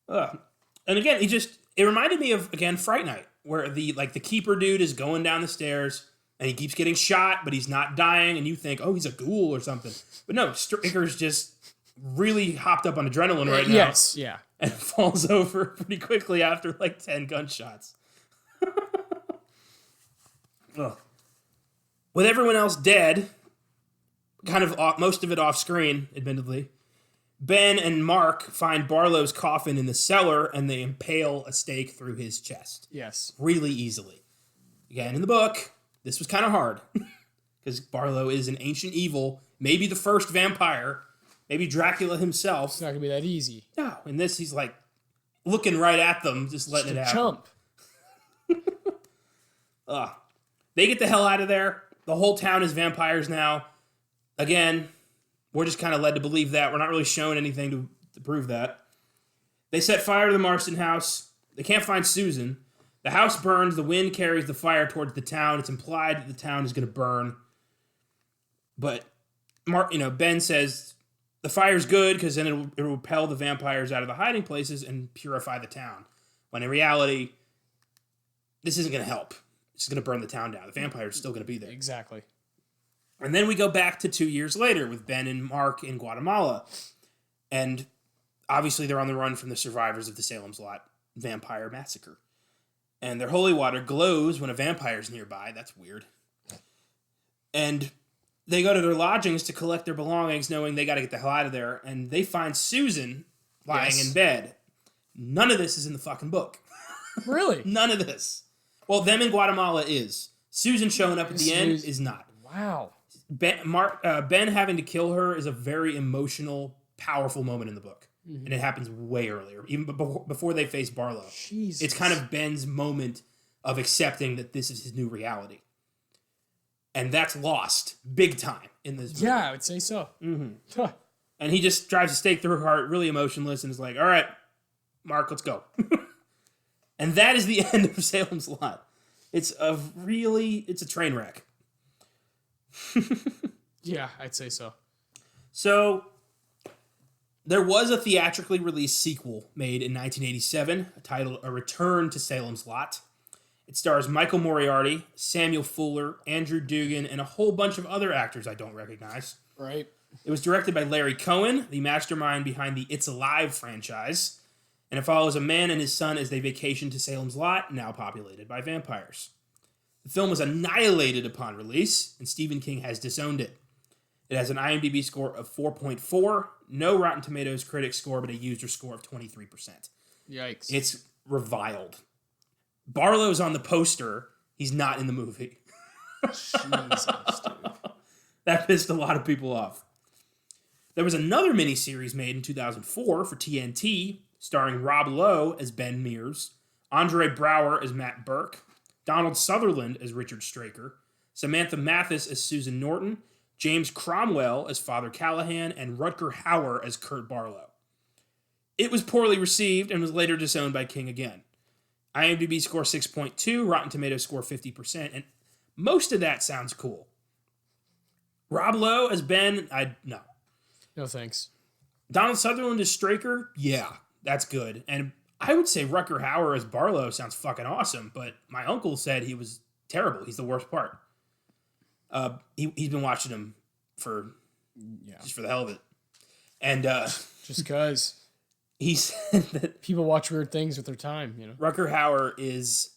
Speaker 1: And again, it reminded me of, again, Fright Night, where the keeper dude is going down the stairs and he keeps getting shot, but he's not dying, and you think, oh, he's a ghoul or something. But no, Straker's just really hopped up on adrenaline right now.
Speaker 2: Yes, yeah.
Speaker 1: And falls over pretty quickly after like 10 gunshots. Ugh. With everyone else dead, kind of most of it off screen, admittedly, Ben and Mark find Barlow's coffin in the cellar and they impale a stake through his chest.
Speaker 2: Yes.
Speaker 1: Really easily. Again, in the book, this was kind of hard. Because Barlow is an ancient evil, maybe the first vampire, maybe Dracula himself.
Speaker 2: It's not going to be that easy.
Speaker 1: No, in this he's like looking right at them, just letting it happen.
Speaker 2: Chump.
Speaker 1: They get the hell out of there. The whole town is vampires now. Again, we're just kind of led to believe that. We're not really shown anything to prove that. They set fire to the Marston house. They can't find Susan. The house burns. The wind carries the fire towards the town. It's implied that the town is going to burn. But Ben says the fire's good because then it'll repel the vampires out of the hiding places and purify the town. When in reality, this isn't going to help. It's going to burn the town down. The vampire's still going to be there.
Speaker 2: Exactly.
Speaker 1: And then we go back to 2 years later with Ben and Mark in Guatemala. And obviously they're on the run from the survivors of the Salem's Lot vampire massacre. And their holy water glows when a vampire's nearby. That's weird. And they go to their lodgings to collect their belongings, knowing they got to get the hell out of there. And they find Susan lying in bed. None of this is in the fucking book.
Speaker 2: Really?
Speaker 1: None of this. Well, them in Guatemala is. Susan showing up at the end is not.
Speaker 2: Wow.
Speaker 1: Ben having to kill her is a very emotional, powerful moment in the book.
Speaker 2: Mm-hmm.
Speaker 1: And it happens way earlier, even before they face Barlow.
Speaker 2: Jesus.
Speaker 1: It's kind of Ben's moment of accepting that this is his new reality. And that's lost big time in this movie.
Speaker 2: Yeah, I would say so.
Speaker 1: Mm-hmm.
Speaker 2: Huh.
Speaker 1: And he just drives a stake through her heart, really emotionless, and is like, all right, Mark, let's go. And that is the end of Salem's Lot. It's a train wreck.
Speaker 2: Yeah, I'd say so.
Speaker 1: So, there was a theatrically released sequel made in 1987 titled A Return to Salem's Lot. It stars Michael Moriarty, Samuel Fuller, Andrew Dugan, and a whole bunch of other actors I don't recognize.
Speaker 2: Right.
Speaker 1: It was directed by Larry Cohen, the mastermind behind the It's Alive franchise. and it follows a man and his son as they vacation to Salem's Lot, now populated by vampires. The film was annihilated upon release, and Stephen King has disowned it. It has an IMDb score of 4.4, no Rotten Tomatoes critic score, but a user score of 23%.
Speaker 2: Yikes.
Speaker 1: It's reviled. Barlow's on the poster. He's not in the movie.
Speaker 2: Jesus, dude.
Speaker 1: That pissed a lot of people off. There was another miniseries made in 2004 for TNT, starring Rob Lowe as Ben Mears, Andre Brower as Matt Burke, Donald Sutherland as Richard Straker, Samantha Mathis as Susan Norton, James Cromwell as Father Callahan, and Rutger Hauer as Kurt Barlow. It was poorly received and was later disowned by King again. IMDb score 6.2, Rotten Tomatoes score 50%, and most of that sounds cool. Rob Lowe as Ben, no.
Speaker 2: No thanks.
Speaker 1: Donald Sutherland as Straker, yeah, that's good. And I would say Rutger Hauer as Barlow sounds fucking awesome, but my uncle said he was terrible. He's the worst part. He's been watching him just for the hell of it. And
Speaker 2: just because.
Speaker 1: He said that
Speaker 2: people watch weird things with their time, you know.
Speaker 1: Rutger Hauer is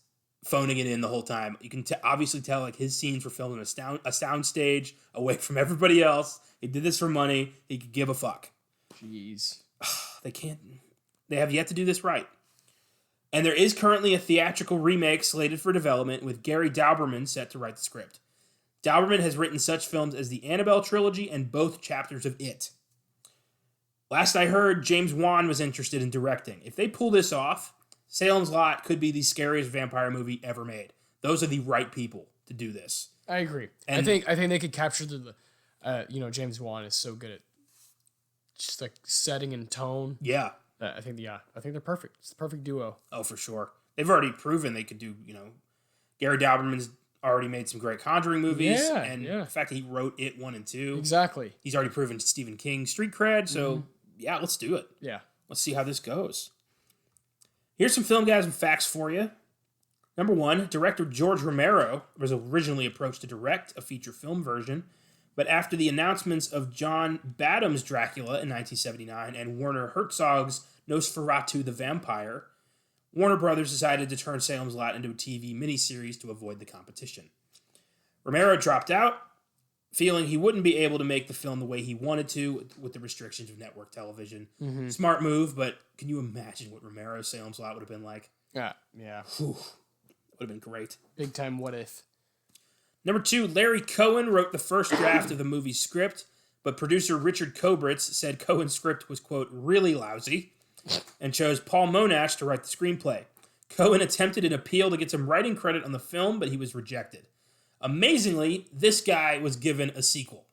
Speaker 1: phoning it in the whole time. You can obviously tell like his scenes were filmed in a sound stage away from everybody else. He did this for money. He could give a fuck.
Speaker 2: Jeez.
Speaker 1: They have yet to do this right. And there is currently a theatrical remake slated for development with Gary Dauberman set to write the script. Dauberman has written such films as the Annabelle trilogy and both chapters of It. Last I heard, James Wan was interested in directing. If they pull this off, Salem's Lot could be the scariest vampire movie ever made. Those are the right people to do this.
Speaker 2: I agree. And I think they could capture the James Wan is so good at just like setting and tone.
Speaker 1: Yeah.
Speaker 2: I think they're perfect. It's the perfect duo.
Speaker 1: Oh, for sure. They've already proven they could do, Gary Dauberman's already made some great Conjuring movies. The fact that he wrote It 1 and 2.
Speaker 2: Exactly.
Speaker 1: He's already proven to Stephen King street cred, so yeah, let's do it.
Speaker 2: Yeah.
Speaker 1: Let's see how this goes. Here's some Filmgazm facts for you. Number 1, director George Romero was originally approached to direct a feature film version, but after the announcements of John Badham's Dracula in 1979 and Werner Herzog's Nosferatu the Vampire, Warner Brothers decided to turn Salem's Lot into a TV miniseries to avoid the competition. Romero dropped out, feeling he wouldn't be able to make the film the way he wanted to with the restrictions of network television. Mm-hmm. Smart move, but can you imagine what Romero's Salem's Lot would have been like?
Speaker 2: Yeah.
Speaker 1: Whew. Would have been great.
Speaker 2: Big time what if.
Speaker 1: Number 2, Larry Cohen wrote the first draft of the movie's script, but producer Richard Kobritz said Cohen's script was, quote, really lousy, and chose Paul Monash to write the screenplay. Cohen attempted an appeal to get some writing credit on the film, but he was rejected. Amazingly, this guy was given a sequel.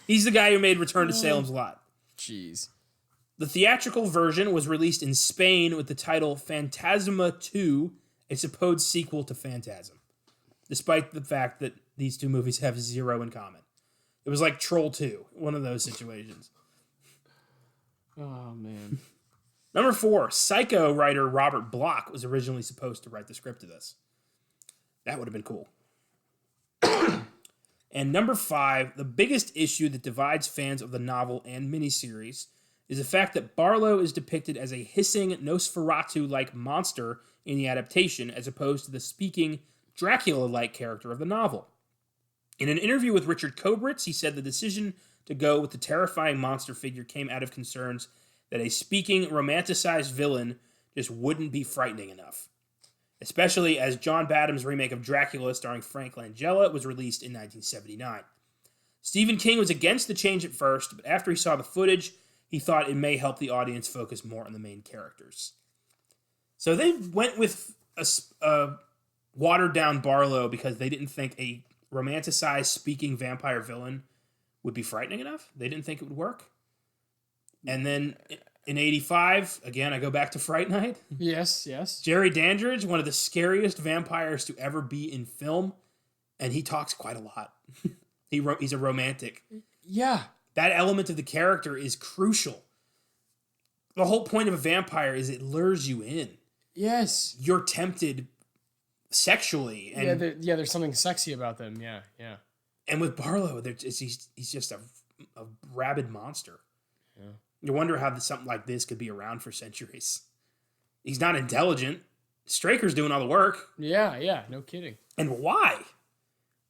Speaker 1: He's the guy who made Return to Salem's Lot.
Speaker 2: Jeez.
Speaker 1: The theatrical version was released in Spain with the title Phantasma 2, a supposed sequel to Phantasm, despite the fact that these two movies have zero in common. It was like Troll 2, one of those situations.
Speaker 2: Oh, man.
Speaker 1: Number 4, Psycho writer Robert Bloch was originally supposed to write the script of this. That would have been cool. And number 5, the biggest issue that divides fans of the novel and miniseries is the fact that Barlow is depicted as a hissing Nosferatu-like monster in the adaptation, as opposed to the speaking Dracula-like character of the novel. In an interview with Richard Kobritz, he said the decision to go with the terrifying monster figure came out of concerns that a speaking, romanticized villain just wouldn't be frightening enough. Especially as John Badham's remake of Dracula starring Frank Langella was released in 1979. Stephen King was against the change at first, but after he saw the footage, he thought it may help the audience focus more on the main characters. So they went with a watered-down Barlow because they didn't think a romanticized speaking vampire villain would be frightening enough. They didn't think it would work. And then in 85, again, I go back to Fright Night.
Speaker 2: Yes.
Speaker 1: Jerry Dandridge, one of the scariest vampires to ever be in film, and he talks quite a lot. He's a romantic.
Speaker 2: Yeah.
Speaker 1: That element of the character is crucial. The whole point of a vampire is it lures you in.
Speaker 2: Yes.
Speaker 1: You're tempted sexually. And
Speaker 2: there's something sexy about them. Yeah.
Speaker 1: And with Barlow, he's just a rabid monster.
Speaker 2: Yeah.
Speaker 1: You wonder how something like this could be around for centuries. He's not intelligent. Straker's doing all the work.
Speaker 2: Yeah, no kidding.
Speaker 1: And why?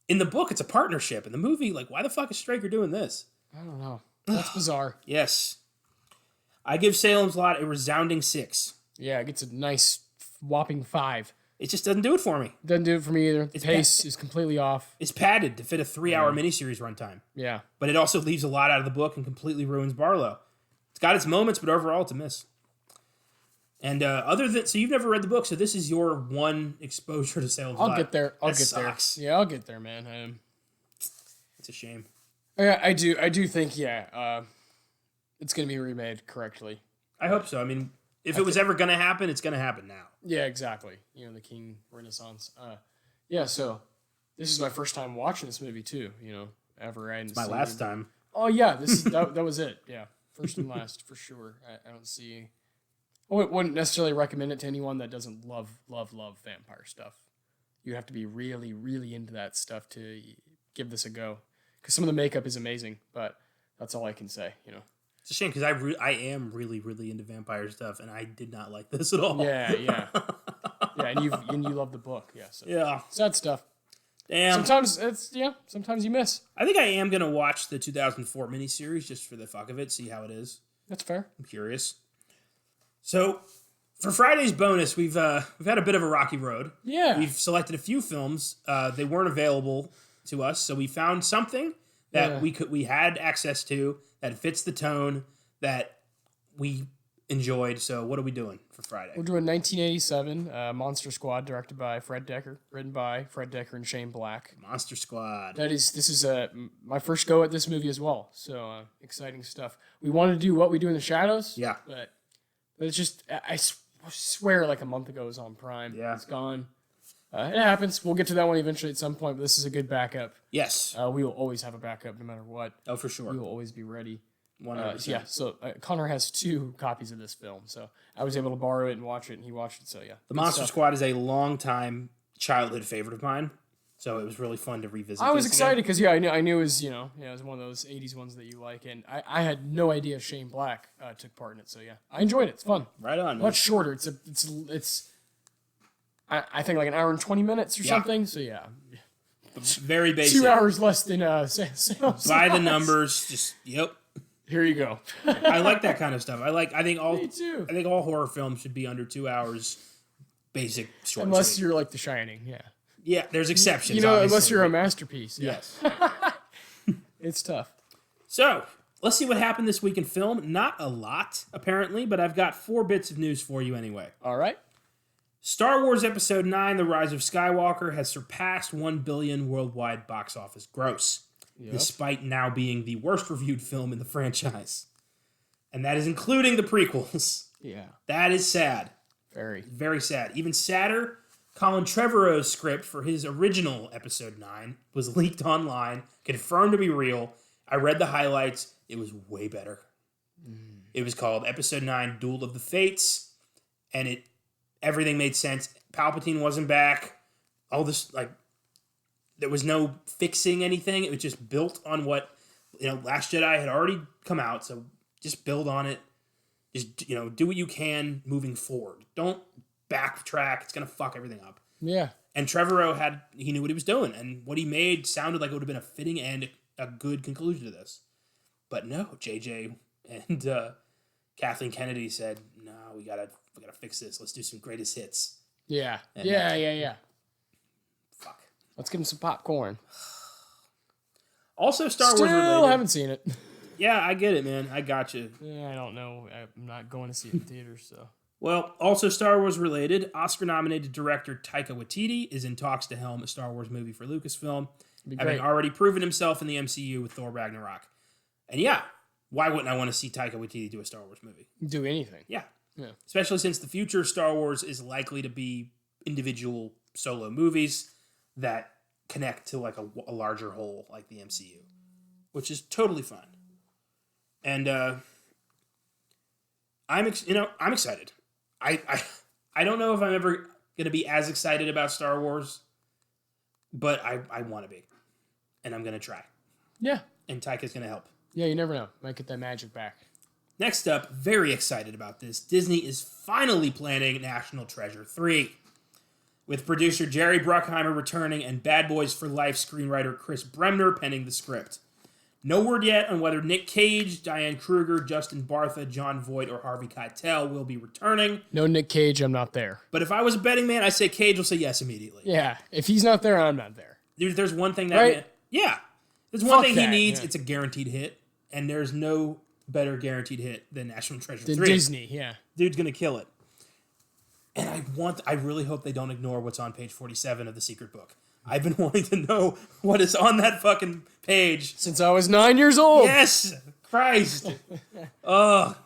Speaker 1: In the book, it's a partnership. In the movie, like, why the fuck is Straker doing this?
Speaker 2: I don't know. That's bizarre.
Speaker 1: Yes. I give Salem's Lot a resounding 6.
Speaker 2: Yeah, it gets a nice whopping 5.
Speaker 1: It just doesn't do it for me.
Speaker 2: Doesn't do it for me either. The pace is completely off.
Speaker 1: It's padded to fit a 3-hour miniseries runtime.
Speaker 2: Yeah.
Speaker 1: But it also leaves a lot out of the book and completely ruins Barlow. It's got its moments, but overall it's a miss. And so you've never read the book, so this is your one exposure to Salem's Lot.
Speaker 2: I'll get there. I'll get
Speaker 1: sucks.
Speaker 2: there. Yeah, I'll get there, man.
Speaker 1: It's a shame.
Speaker 2: Yeah, I do think, it's going to be remade correctly.
Speaker 1: I hope so. I mean, if it was ever going to happen, it's going to happen now.
Speaker 2: Yeah, exactly. The King Renaissance. So this is my first time watching this movie too, ever.
Speaker 1: It's my last time.
Speaker 2: Oh, yeah, that was it. Yeah, first and last for sure. I don't see... I wouldn't necessarily recommend it to anyone that doesn't love vampire stuff. You have to be really, really into that stuff to give this a go. Because some of the makeup is amazing, but that's all I can say,
Speaker 1: It's a shame because I am really, really into vampire stuff, and I did not like this at all.
Speaker 2: Yeah. Yeah, and you love the book, yeah. So.
Speaker 1: Yeah.
Speaker 2: Sad stuff.
Speaker 1: Damn.
Speaker 2: Sometimes you miss.
Speaker 1: I think I am going to watch the 2004 miniseries just for the fuck of it, see how it is.
Speaker 2: That's fair.
Speaker 1: I'm curious. So, for Friday's bonus, we've had a bit of a rocky road.
Speaker 2: Yeah.
Speaker 1: We've selected a few films. They weren't available to us, so we found something that we had access to that fits the tone that we enjoyed. So, what are we doing for Friday?
Speaker 2: We're doing 1987 Monster Squad, directed by Fred Dekker, written by Fred Dekker and Shane Black.
Speaker 1: Monster Squad.
Speaker 2: This is my first go at this movie as well. So exciting stuff. We wanted to do What We Do in the Shadows.
Speaker 1: Yeah.
Speaker 2: But it's just, I swear like a month ago it was on Prime.
Speaker 1: Yeah.
Speaker 2: It's gone. It happens. We'll get to that one eventually at some point, but this is a good backup.
Speaker 1: Yes.
Speaker 2: We will always have a backup no matter what.
Speaker 1: Oh, for sure.
Speaker 2: We will always be ready.
Speaker 1: 100%.
Speaker 2: So Connor has 2 copies of this film, so I was able to borrow it and watch it, and he watched it, so yeah.
Speaker 1: The Monster Squad is a long-time childhood favorite of mine, so it was really fun to revisit.
Speaker 2: I was excited because I knew it was it was one of those 80s ones that you like, and I had no idea Shane Black took part in it, so yeah, I enjoyed it. It's fun.
Speaker 1: Right on. Man.
Speaker 2: Much shorter. It's I think like an hour and 20 minutes or something. So yeah,
Speaker 1: very basic.
Speaker 2: 2 hours less than
Speaker 1: by the numbers. Just yep.
Speaker 2: Here you go.
Speaker 1: I like that kind of stuff. Me
Speaker 2: too.
Speaker 1: I think all horror films should be under 2 hours. Basic, short.
Speaker 2: Unless you're like The Shining, yeah.
Speaker 1: Yeah, there's exceptions. Obviously.
Speaker 2: Unless you're a masterpiece. Yeah.
Speaker 1: Yes.
Speaker 2: It's tough.
Speaker 1: So let's see what happened this week in film. Not a lot, apparently, but I've got 4 bits of news for you anyway.
Speaker 2: All right.
Speaker 1: Star Wars Episode 9, The Rise of Skywalker, has surpassed 1 billion worldwide box office gross, despite now being the worst reviewed film in the franchise. And that is including the prequels.
Speaker 2: Yeah.
Speaker 1: That is sad.
Speaker 2: Very.
Speaker 1: Very sad. Even sadder, Colin Trevorrow's script for his original Episode 9 was leaked online, confirmed to be real. I read the highlights. It was way better. It was called Episode 9, Duel of the Fates, and everything made sense. Palpatine wasn't back. All this, there was no fixing anything. It was just built on what, Last Jedi had already come out, so just build on it. Just, do what you can moving forward. Don't backtrack. It's going to fuck everything up.
Speaker 2: Yeah.
Speaker 1: And Trevorrow he knew what he was doing, and what he made sounded like it would have been a fitting end, a good conclusion to this. But no, JJ and Kathleen Kennedy said, no, we gotta fix this. Let's do some greatest hits.
Speaker 2: Yeah.
Speaker 1: And
Speaker 2: Yeah.
Speaker 1: Fuck.
Speaker 2: Let's give him some popcorn.
Speaker 1: Also, Star Wars
Speaker 2: Still
Speaker 1: related.
Speaker 2: haven't seen it.
Speaker 1: Yeah, I get it, man. I got you.
Speaker 2: Yeah, I don't know. I'm not going to see it in theaters, so.
Speaker 1: Well, also Star Wars related, Oscar-nominated director Taika Waititi is in talks to helm a Star Wars movie for Lucasfilm, having already proven himself in the MCU with Thor Ragnarok. And yeah, why wouldn't I want to see Taika Waititi do a Star Wars movie?
Speaker 2: Do anything.
Speaker 1: Yeah.
Speaker 2: Yeah.
Speaker 1: Especially since the future of Star Wars is likely to be individual solo movies that connect to like a larger whole like the MCU, which is totally fun. And I'm excited. I don't know if I'm ever going to be as excited about Star Wars, but I want to be. And I'm going to try.
Speaker 2: Yeah.
Speaker 1: And Taika's going to help.
Speaker 2: Yeah, you never know. Might get that magic back.
Speaker 1: Next up, very excited about this, Disney is finally planning National Treasure 3. With producer Jerry Bruckheimer returning and Bad Boys for Life screenwriter Chris Bremner penning the script. No word yet on whether Nick Cage, Diane Kruger, Justin Bartha, Jon Voight, or Harvey Keitel will be returning.
Speaker 2: No Nick Cage, I'm not there.
Speaker 1: But if I was a betting man, I'd say Cage will say yes immediately.
Speaker 2: Yeah, if he's not there, I'm not there.
Speaker 1: There's one thing that...
Speaker 2: Right?
Speaker 1: There's one thing he
Speaker 2: that,
Speaker 1: needs.
Speaker 2: yeah.
Speaker 1: It's a guaranteed hit. And there's no better guaranteed hit than National Treasure 3.
Speaker 2: Disney, yeah.
Speaker 1: Dude's going to kill it. And I really hope they don't ignore what's on page 47 of the secret book. I've been wanting to know what is on that fucking page.
Speaker 2: Since I was 9 years old.
Speaker 1: Yes! Christ! Ugh.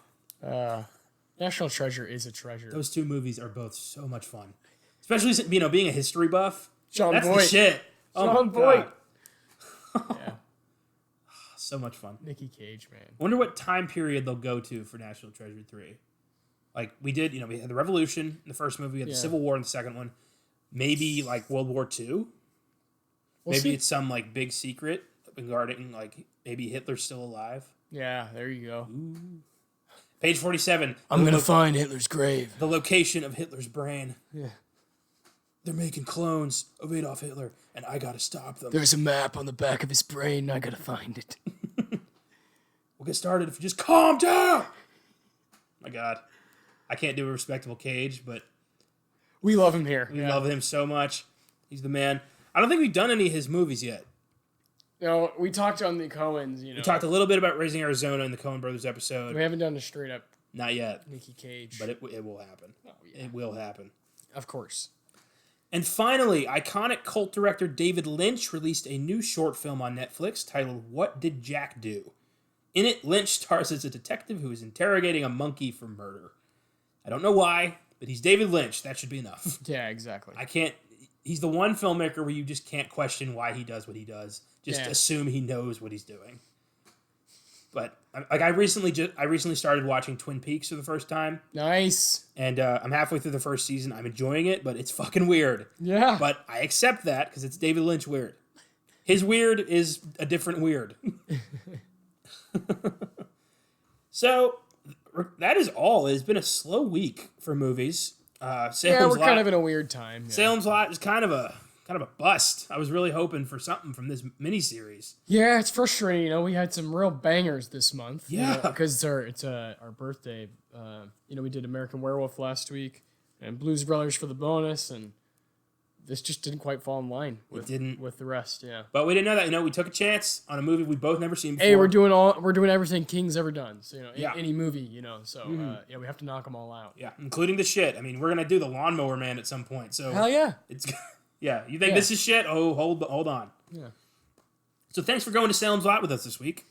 Speaker 2: National Treasure is a treasure.
Speaker 1: Those two movies are both so much fun. Especially, being a history buff.
Speaker 2: Jon
Speaker 1: That's
Speaker 2: Voight.
Speaker 1: the shit.
Speaker 2: Jon Voight. Yeah.
Speaker 1: So much fun.
Speaker 2: Nicky Cage, man.
Speaker 1: I wonder what time period they'll go to for National Treasure 3. Like, we did, we had the Revolution in the first movie, we had the Civil War in the second one. Maybe, like, World War II? Maybe it's some, like, big secret regarding, like, maybe Hitler's still alive.
Speaker 2: Yeah, there you go.
Speaker 1: Ooh. Page 47.
Speaker 2: I'm going to find Hitler's grave.
Speaker 1: The location of Hitler's brain.
Speaker 2: Yeah.
Speaker 1: They're making clones of Adolf Hitler, and I gotta stop them.
Speaker 2: There's a map on the back of his brain. I gotta find it.
Speaker 1: We'll get started if you just calm down. My God. I can't do a respectable Cage, but
Speaker 2: We love him here.
Speaker 1: we love him so much. He's the man. I don't think we've done any of his movies yet.
Speaker 2: No, we talked on the Coens,
Speaker 1: We talked a little bit about Raising Arizona in the Coen Brothers
Speaker 2: We
Speaker 1: episode.
Speaker 2: haven't done a straight up
Speaker 1: Not yet,
Speaker 2: Nicky Cage.
Speaker 1: but it will happen.
Speaker 2: Oh, yeah.
Speaker 1: It will happen.
Speaker 2: Of course.
Speaker 1: And finally, iconic cult director David Lynch released a new short film on Netflix titled What Did Jack Do? In it, Lynch stars as a detective who is interrogating a monkey for murder. I don't know why, but he's David Lynch. That should be enough.
Speaker 2: Yeah, exactly.
Speaker 1: He's the one filmmaker where you just can't question why he does what he does. Just assume he knows what he's doing. But like I recently started watching Twin Peaks for the first time,
Speaker 2: Nice.
Speaker 1: and I'm halfway through the first season. I'm enjoying it, but it's fucking weird.
Speaker 2: Yeah.
Speaker 1: But I accept that because it's David Lynch weird. His weird is a different weird. So that is all. It's been a slow week for movies. Salem's
Speaker 2: we're
Speaker 1: Lot,
Speaker 2: kind of in a weird time. Yeah.
Speaker 1: Salem's Lot is kind of a bust. I was really hoping for something from this miniseries.
Speaker 2: Yeah, it's frustrating. We had some real bangers this month.
Speaker 1: Yeah.
Speaker 2: Because it's our birthday. We did American Werewolf last week and Blues Brothers for the bonus, and this just didn't quite fall in line with the rest. Yeah.
Speaker 1: But we didn't know that. We took a chance on a movie we both never seen before.
Speaker 2: Hey, we're doing everything King's ever done. So any movie, So we have to knock them all out.
Speaker 1: Yeah, including the shit. I mean, we're gonna do the Lawnmower Man at some point. So
Speaker 2: Hell yeah.
Speaker 1: it's yeah. You think this is shit? Oh, hold on.
Speaker 2: Yeah.
Speaker 1: So thanks for going to Salem's Lot with us this week.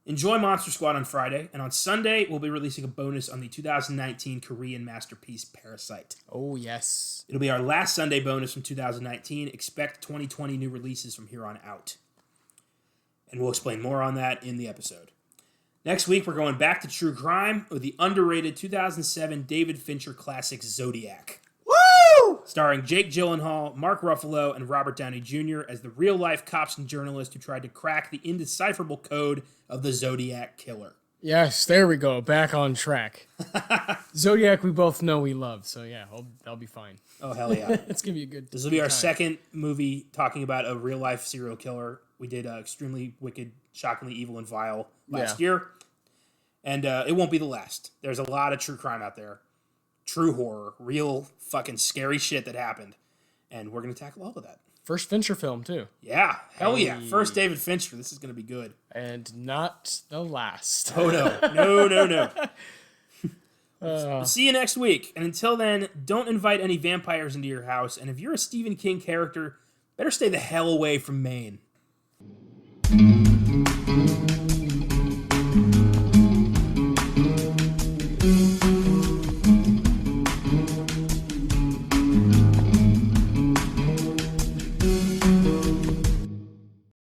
Speaker 1: Enjoy Monster Squad on Friday, and on Sunday we'll be releasing a bonus on the 2019 Korean masterpiece Parasite.
Speaker 2: Oh yes.
Speaker 1: It'll be our last Sunday bonus from 2019. Expect 2020 new releases from here on out. And we'll explain more on that in the episode. Next week, we're going back to true crime with the underrated 2007 David Fincher classic Zodiac.
Speaker 2: Woo!
Speaker 1: Starring Jake Gyllenhaal, Mark Ruffalo, and Robert Downey Jr. as the real-life cops and journalists who tried to crack the indecipherable code of the Zodiac Killer.
Speaker 2: Yes, there we go. Back on track. Zodiac, we both know we love, so yeah, that'll be fine.
Speaker 1: Oh, hell yeah.
Speaker 2: It's going to be a good
Speaker 1: This will be our
Speaker 2: time.
Speaker 1: second movie talking about a real-life serial killer. We did Extremely Wicked, Shockingly Evil, and Vile last year. And it won't be the last. There's a lot of true crime out there. True horror. Real fucking scary shit that happened. And we're going to tackle all of that.
Speaker 2: First Fincher film, too.
Speaker 1: Yeah. Hell yeah. First David Fincher. This is going to be good.
Speaker 2: And not the last.
Speaker 1: Oh, no. No. See you next week. And until then, don't invite any vampires into your house. And if you're a Stephen King character, better stay the hell away from Maine.